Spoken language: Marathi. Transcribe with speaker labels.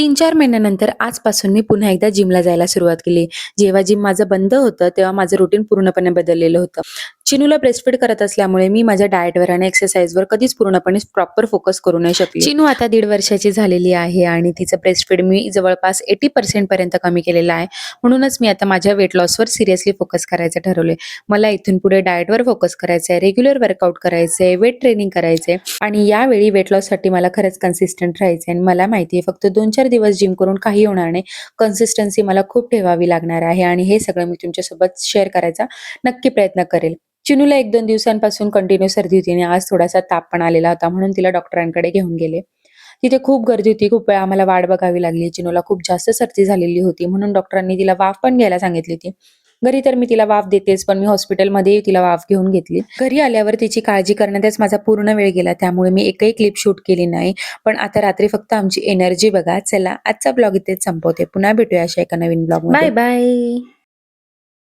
Speaker 1: 3-4 महिन्यानंतर आजपासून मी पुन्हा एकदा जिमला जायला सुरुवात केली. जेव्हा जिम माझं बंद होतं, तेव्हा माझं रुटीन पूर्णपणे बदललेलं होतं. चिनूला ब्रेस्टफीड करत असल्यामुळे मी माझ्या डाएटवर आणि एक्सरसाइजवर कधीच पूर्णपणे प्रॉपर फोकस करू नाही शकले. चिनू आता 1.5 वर्षाची झालेली आहे आणि तिचं ब्रेस्टफीड मी जवळपास 80% पर्यंत कमी केलेलं आहे. म्हणूनच मी आता माझ्या वेट लॉसवर सिरियसली फोकस करायचं ठरवलंय. मला इथून पुढे डाएटवर फोकस करायचं आहे, रेग्युलर वर्कआउट करायचं आहे, वेट ट्रेनिंग करायचं आहे आणि यावेळी वेट लॉससाठी मला खरंच कन्सिस्टंट राहायचं आहे आणि मला माहिती आहे फक्त 2-4 दिवस जिम करून काही होणार नाही. कन्सिस्टन्सी मला खूप ठेवावी लागणार आहे आणि हे सगळं मी तुमच्यासोबत शेअर करायचा नक्की प्रयत्न करेल. चिनूला 1-2 दिवसांपासून कंटिन्यू सर्दी होती आणि आज थोडासा ताप पण आलेला होता म्हणून तिला डॉक्टरांकडे घेऊन गेले. तिथे खूप गर्दी होती. खूप वेळा आम्हाला वाट बघावी लागली. चिनूला खूप जास्त सर्दी झालेली होती म्हणून डॉक्टरांनी तिला वाफ पण घ्यायला सांगितली होती. घरी तर मी तिला वाफ देतेच, पण मी हॉस्पिटलमध्ये तिला वाफ घेऊन घेतली. घरी आल्यावर तिची काळजी करण्यातच माझा पूर्ण वेळ गेला. त्यामुळे मी एकही क्लिप शूट केली नाही. पण आता रात्री फक्त आमची एनर्जी बघा. चला आजचा ब्लॉग इथेच संपवते. पुन्हा भेटूया अशा एका नवीन ब्लॉगमध्ये. Bye bye.